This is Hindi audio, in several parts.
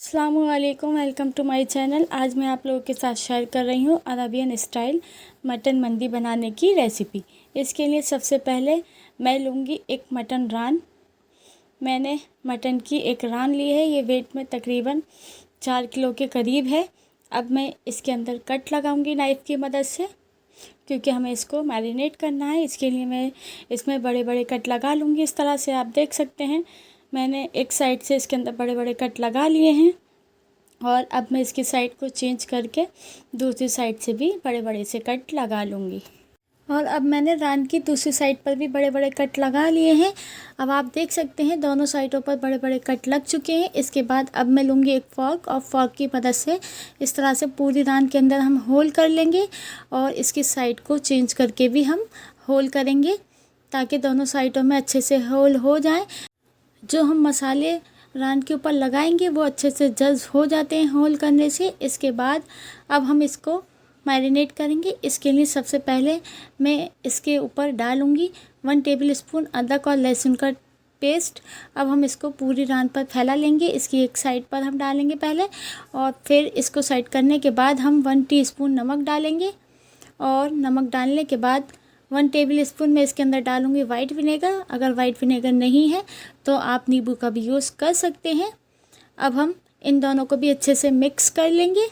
अस्सलामुअलैकुम, वेलकम टू माय चैनल। आज मैं आप लोगों के साथ शेयर कर रही हूँ अरबियन स्टाइल मटन मंदी बनाने की रेसिपी। इसके लिए सबसे पहले मैं लूँगी एक मटन रान। मैंने मटन की एक रान ली है, ये वेट में तकरीबन 4 किलो के करीब है। अब मैं इसके अंदर कट लगाऊंगी नाइफ़ की मदद से, क्योंकि हमें इसको मैरिनेट करना है। इसके लिए मैं इसमें बड़े बड़े कट लगा लूँगी। इस तरह से आप देख सकते हैं, मैंने एक साइड से इसके अंदर बड़े बड़े कट लगा लिए हैं और अब मैं इसकी साइड को चेंज करके दूसरी साइड से भी बड़े बड़े से कट लगा लूँगी। और अब मैंने रान की दूसरी साइड पर भी बड़े बड़े कट लगा लिए हैं। अब आप देख सकते हैं दोनों साइडों पर बड़े बड़े कट लग चुके हैं। इसके बाद अब मैं लूँगी एक फॉर्क और फॉर्क की मदद से इस तरह से पूरी रान के अंदर हम होल कर लेंगे और इसकी साइड को चेंज करके भी हम होल करेंगे, ताकि दोनों साइडों में अच्छे से होल हो जाए। जो हम मसाले रान के ऊपर लगाएंगे वो अच्छे से जज्ब हो जाते हैं होल करने से। इसके बाद अब हम इसको मैरिनेट करेंगे। इसके लिए सबसे पहले मैं इसके ऊपर डालूँगी 1 टेबल स्पून अदरक और लहसुन का पेस्ट। अब हम इसको पूरी रान पर फैला लेंगे। इसकी एक साइड पर हम डालेंगे पहले, और फिर इसको साइड करने के बाद हम 1 टीस्पून नमक डालेंगे। और नमक डालने के बाद 1 टेबल स्पून मैं इसके अंदर डालूँगी वाइट विनेगर। अगर वाइट विनेगर नहीं है तो आप नींबू का भी यूज़ कर सकते हैं। अब हम इन दोनों को भी अच्छे से मिक्स कर लेंगे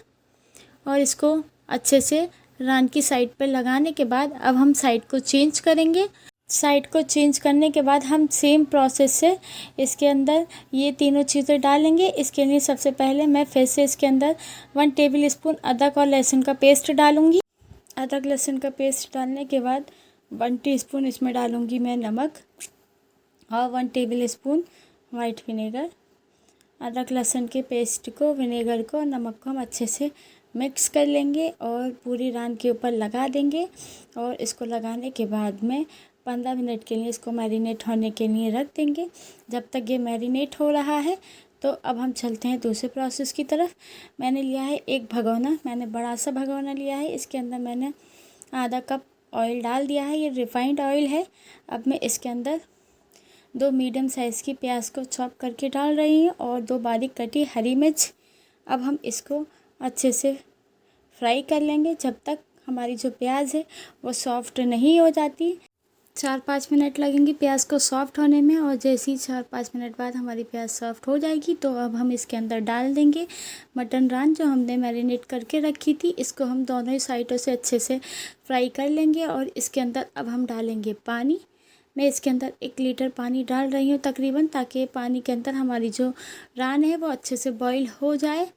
और इसको अच्छे से रान की साइड पर लगाने के बाद अब हम साइड को चेंज करेंगे। साइड को चेंज करने के बाद हम सेम प्रोसेस से इसके अंदर ये तीनों चीज़ें डालेंगे। इसके लिए सबसे पहले मैं फिर से इसके अंदर 1 टेबल स्पून अदरक और लहसुन का पेस्ट डालूँगी। अदरक लहसुन का पेस्ट डालने के बाद 1 टीस्पून इसमें डालूँगी मैं नमक और 1 टेबल स्पून वाइट विनेगर। अदरक लहसुन के पेस्ट को, विनेगर को, नमक को हम अच्छे से मिक्स कर लेंगे और पूरी रान के ऊपर लगा देंगे। और इसको लगाने के बाद में 15 मिनट के लिए इसको मैरिनेट होने के लिए रख देंगे। जब तक ये मैरिनेट हो रहा है तो अब हम चलते हैं दूसरे प्रोसेस की तरफ। मैंने लिया है एक भगोना, मैंने बड़ा सा भगोना लिया है। इसके अंदर मैंने आधा कप ऑयल डाल दिया है, ये रिफाइंड ऑयल है। अब मैं इसके अंदर 2 मीडियम साइज़ की प्याज को चॉप करके डाल रही हूँ और 2 बारीक कटी हरी मिर्च। अब हम इसको अच्छे से फ्राई कर लेंगे जब तक हमारी जो प्याज है वो सॉफ्ट नहीं हो जाती। 4-5 मिनट लगेंगे प्याज को सॉफ्ट होने में, और जैसे ही 4-5 मिनट बाद हमारी प्याज सॉफ्ट हो जाएगी तो अब हम इसके अंदर डाल देंगे मटन रान जो हमने मैरिनेट करके रखी थी। इसको हम दोनों ही साइडों से अच्छे से फ्राई कर लेंगे और इसके अंदर अब हम डालेंगे पानी। मैं इसके अंदर 1 लीटर पानी डाल रही हूँ तकरीबन, ताकि पानी के अंदर हमारी जो रान है वो अच्छे से बॉईल हो जाए।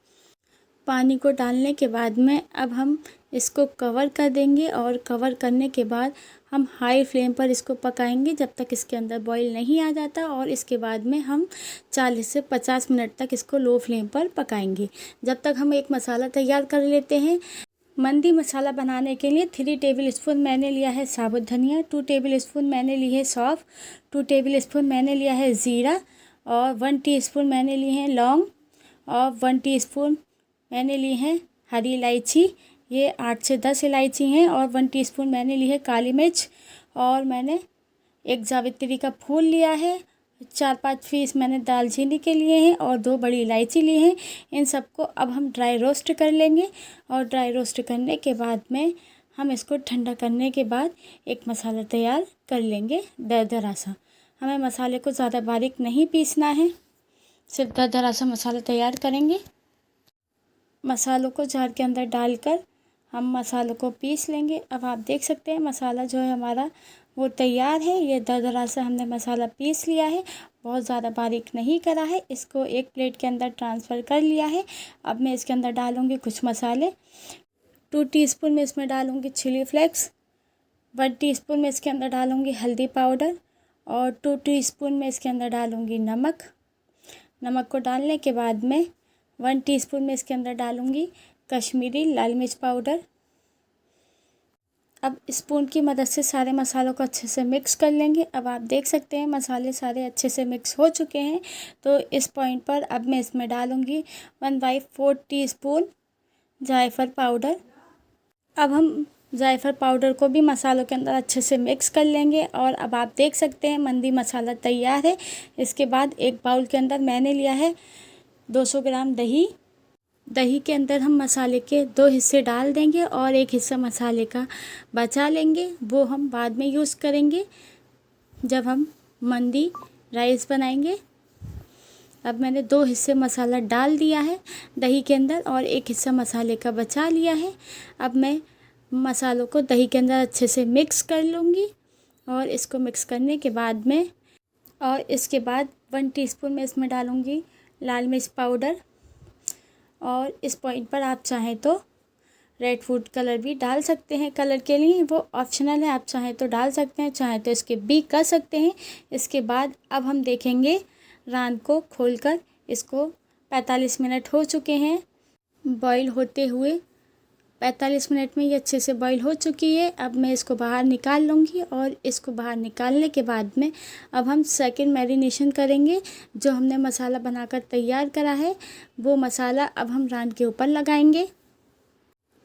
पानी को डालने के बाद में अब हम इसको कवर कर देंगे और कवर करने के बाद हम हाई फ्लेम पर इसको पकाएंगे जब तक इसके अंदर बॉईल नहीं आ जाता। और इसके बाद में हम 40 से 50 मिनट तक इसको लो फ्लेम पर पकाएंगे, जब तक हम एक मसाला तैयार कर लेते हैं। मंदी मसाला बनाने के लिए 3 टेबल स्पून मैंने लिया है साबुत धनिया, 2 टेबल स्पून मैंने ली है सौंफ, 2 टेबल स्पून मैंने लिया है ज़ीरा, और 1 टीस्पून मैंने लिए हैं लौंग, और 1 टीस्पून मैंने ली है हरी इलायची, ये 8 से 10 इलायची हैं, और 1 टीस्पून मैंने ली है काली मिर्च, और मैंने एक जावित्री का फूल लिया है, 4-5 पीस मैंने दालचीनी के लिए हैं, और 2 बड़ी इलायची ली हैं। इन सबको अब हम ड्राई रोस्ट कर लेंगे, और ड्राई रोस्ट करने के बाद में हम इसको ठंडा करने के बाद एक मसाला तैयार कर लेंगे दरदरा सा। हमें मसाले को ज़्यादा बारीक नहीं पीसना है, सिर्फ दरदरा सा मसाला तैयार करेंगे। मसालों को जार के अंदर डालकर हम मसालों को पीस लेंगे। अब आप देख सकते हैं मसाला जो है हमारा वो तैयार है। ये दरदरा सा हमने मसाला पीस लिया है, बहुत ज़्यादा बारीक नहीं करा है। इसको एक प्लेट के अंदर ट्रांसफ़र कर लिया है। अब मैं इसके अंदर डालूँगी कुछ मसाले। 2 टीस्पून में इसमें डालूँगी चिली फ्लेक्स, 1 टीस्पून में इसके अंदर डालूँगी हल्दी पाउडर, और 2 टीस्पून में इसके अंदर डालूँगी नमक। नमक को डालने के बाद में 1 टीस्पून में इसके अंदर डालूँगी कश्मीरी लाल मिर्च पाउडर। अब स्पून की मदद से सारे मसालों को अच्छे से मिक्स कर लेंगे। अब आप देख सकते हैं मसाले सारे अच्छे से मिक्स हो चुके हैं। तो इस पॉइंट पर अब मैं इसमें डालूँगी 1/4 टीस्पून जायफल पाउडर। अब हम जायफल पाउडर को भी मसालों के अंदर अच्छे से मिक्स कर लेंगे। और अब आप देख सकते हैं मंदी मसाला तैयार है। इसके बाद एक बाउल के अंदर मैंने लिया है 200 ग्राम दही। दही के अंदर हम मसाले के 2 हिस्से डाल देंगे और एक हिस्सा मसाले का बचा लेंगे, वो हम बाद में यूज़ करेंगे जब हम मंदी राइस बनाएंगे। अब मैंने 2 हिस्से मसाला डाल दिया है दही के अंदर और एक हिस्सा मसाले का बचा लिया है। अब मैं मसालों को दही के अंदर अच्छे से मिक्स कर लूँगी और इसको मिक्स करने के बाद में इसके बाद 1 टीस्पून मैं इसमें डालूँगी लाल मिर्च पाउडर। और इस पॉइंट पर आप चाहें तो रेड फूड कलर भी डाल सकते हैं, कलर के लिए वो ऑप्शनल है, आप चाहें तो डाल सकते हैं, चाहें तो इसके भी कर सकते हैं। इसके बाद अब हम देखेंगे रान को खोलकर, इसको 45 मिनट हो चुके हैं बॉईल होते हुए। 45 मिनट में ये अच्छे से बॉईल हो चुकी है। अब मैं इसको बाहर निकाल लूँगी और इसको बाहर निकालने के बाद में अब हम सेकंड मैरिनेशन करेंगे। जो हमने मसाला बनाकर तैयार करा है वो मसाला अब हम रान के ऊपर लगाएंगे।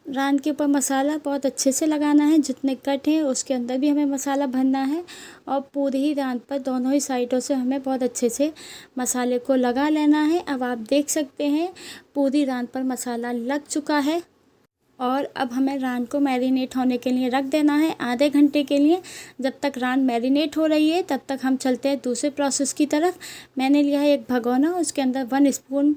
रान के ऊपर मसाला बहुत अच्छे से लगाना है, जितने कट हैं उसके अंदर भी हमें मसाला भरना है और पूरी ही रान पर दोनों ही साइडों से हमें बहुत अच्छे से मसाले को लगा लेना है। अब आप देख सकते हैं पूरी रान पर मसाला लग चुका है और अब हमें रान को मैरिनेट होने के लिए रख देना है आधे घंटे के लिए। जब तक रान मैरिनेट हो रही है तब तक हम चलते हैं दूसरे प्रोसेस की तरफ। मैंने लिया है एक भगोना, उसके अंदर 1 स्पून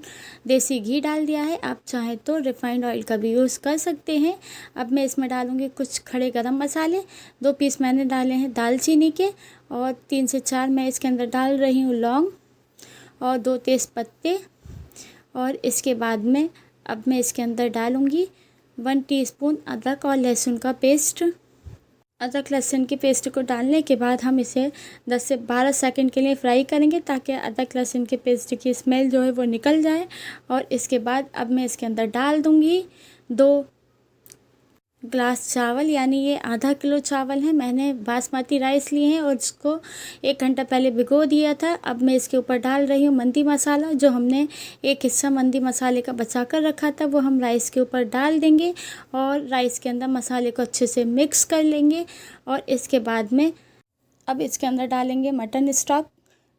देसी घी डाल दिया है, आप चाहें तो रिफाइंड ऑयल का भी यूज़ कर सकते हैं। अब मैं इसमें डालूँगी कुछ खड़े गरम मसाले, 2 पीस मैंने डाले हैं दालचीनी के और 3 से 4 मैं इसके अंदर डाल रही हूँ लौंग और 2 तेज़ पत्ते। और इसके बाद में अब मैं इसके अंदर डालूँगी 1 टीस्पून अदरक और लहसुन का पेस्ट। अदरक लहसुन की पेस्ट को डालने के बाद हम इसे 10 से 12 सेकंड के लिए फ्राई करेंगे ताकि अदरक लहसुन के पेस्ट की स्मेल जो है वो निकल जाए। और इसके बाद अब मैं इसके अंदर डाल दूँगी 2 ग्लास चावल, यानी ये आधा किलो चावल है। मैंने बासमती राइस लिए हैं और इसको 1 घंटा पहले भिगो दिया था। अब मैं इसके ऊपर डाल रही हूँ मंदी मसाला, जो हमने एक हिस्सा मंदी मसाले का बचा कर रखा था वो हम राइस के ऊपर डाल देंगे और राइस के अंदर मसाले को अच्छे से मिक्स कर लेंगे। और इसके बाद में अब इसके अंदर डालेंगे मटन स्टॉक,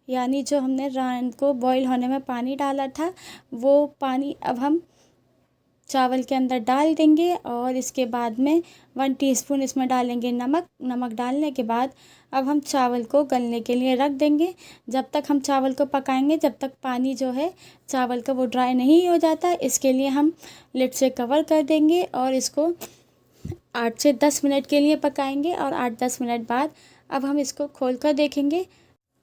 यानी जो हमने रान को बॉईल होने में पानी डाला था वो पानी अब हम चावल के अंदर डाल देंगे। और इसके बाद में 1 टीस्पून इसमें डालेंगे नमक डालने के बाद अब हम चावल को गलने के लिए रख देंगे। जब तक हम चावल को पकाएंगे जब तक पानी जो है चावल का वो ड्राई नहीं हो जाता, इसके लिए हम लिड से कवर कर देंगे और इसको 8 से 10 मिनट के लिए पकाएंगे। और 8-10 मिनट बाद अब हम इसको खोल कर देखेंगे।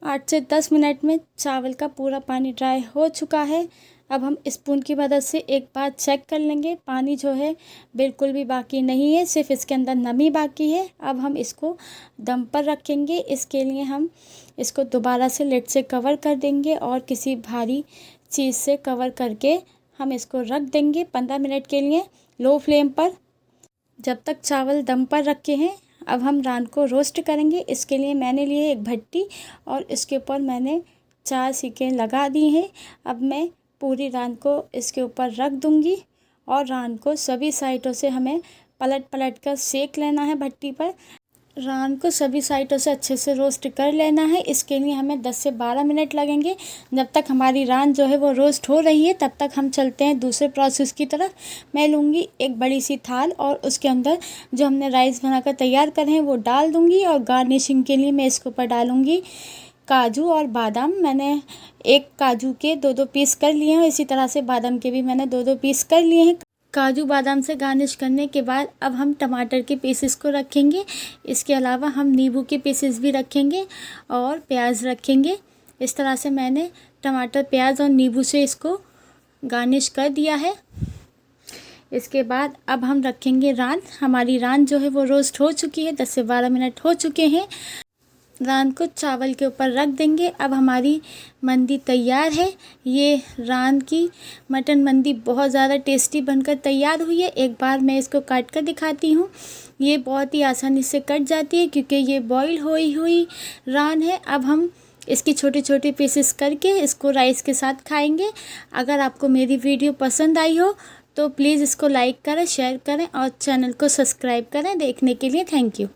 8 से 10 मिनट में चावल का पूरा पानी ड्राई हो चुका है। अब हम स्पून की मदद से एक बार चेक कर लेंगे, पानी जो है बिल्कुल भी बाकी नहीं है, सिर्फ इसके अंदर नमी बाकी है। अब हम इसको दम पर रखेंगे, इसके लिए हम इसको दोबारा से लिड से कवर कर देंगे और किसी भारी चीज़ से कवर करके हम इसको रख देंगे 15 मिनट के लिए लो फ्लेम पर। जब तक चावल दम पर रखे हैं अब हम रान को रोस्ट करेंगे। इसके लिए मैंने लिए एक भट्टी और इसके ऊपर मैंने 4 सीखें लगा दी हैं। अब मैं पूरी रान को इसके ऊपर रख दूंगी और रान को सभी साइडों से हमें पलट कर सेक लेना है भट्टी पर। रान को सभी साइडों से अच्छे से रोस्ट कर लेना है, इसके लिए हमें 10 से 12 मिनट लगेंगे। जब तक हमारी रान जो है वो रोस्ट हो रही है तब तक हम चलते हैं दूसरे प्रोसेस की तरफ। मैं लूँगी एक बड़ी सी थाल और उसके अंदर जो हमने राइस बनाकर तैयार करे हैं वो डाल दूँगी और गार्निशिंग के लिए मैं इसके ऊपर डालूँगी काजू और बादाम। मैंने एक काजू के 2-2 पीस कर लिए हैं, इसी तरह से बादाम के भी मैंने 2-2 पीस कर लिए हैं। काजू बादाम से गार्निश करने के बाद अब हम टमाटर के पीसेस को रखेंगे। इसके अलावा हम नींबू के पीसेस भी रखेंगे और प्याज रखेंगे। इस तरह से मैंने टमाटर, प्याज और नींबू से इसको गार्निश कर दिया है। इसके बाद अब हम रखेंगे रान। हमारी रान जो है वो रोस्ट हो चुकी है, 10 से 12 मिनट हो चुके हैं। रान को चावल के ऊपर रख देंगे। अब हमारी मंदी तैयार है। ये रान की मटन मंदी बहुत ज़्यादा टेस्टी बनकर तैयार हुई है। एक बार मैं इसको काट कर दिखाती हूँ। ये बहुत ही आसानी से कट जाती है क्योंकि ये बॉईल हुई रान है। अब हम इसकी छोटे छोटे पीसेस करके इसको राइस के साथ खाएंगे। अगर आपको मेरी वीडियो पसंद आई हो तो प्लीज़ इसको लाइक करें, शेयर करें और चैनल को सब्सक्राइब करें। देखने के लिए थैंक यू।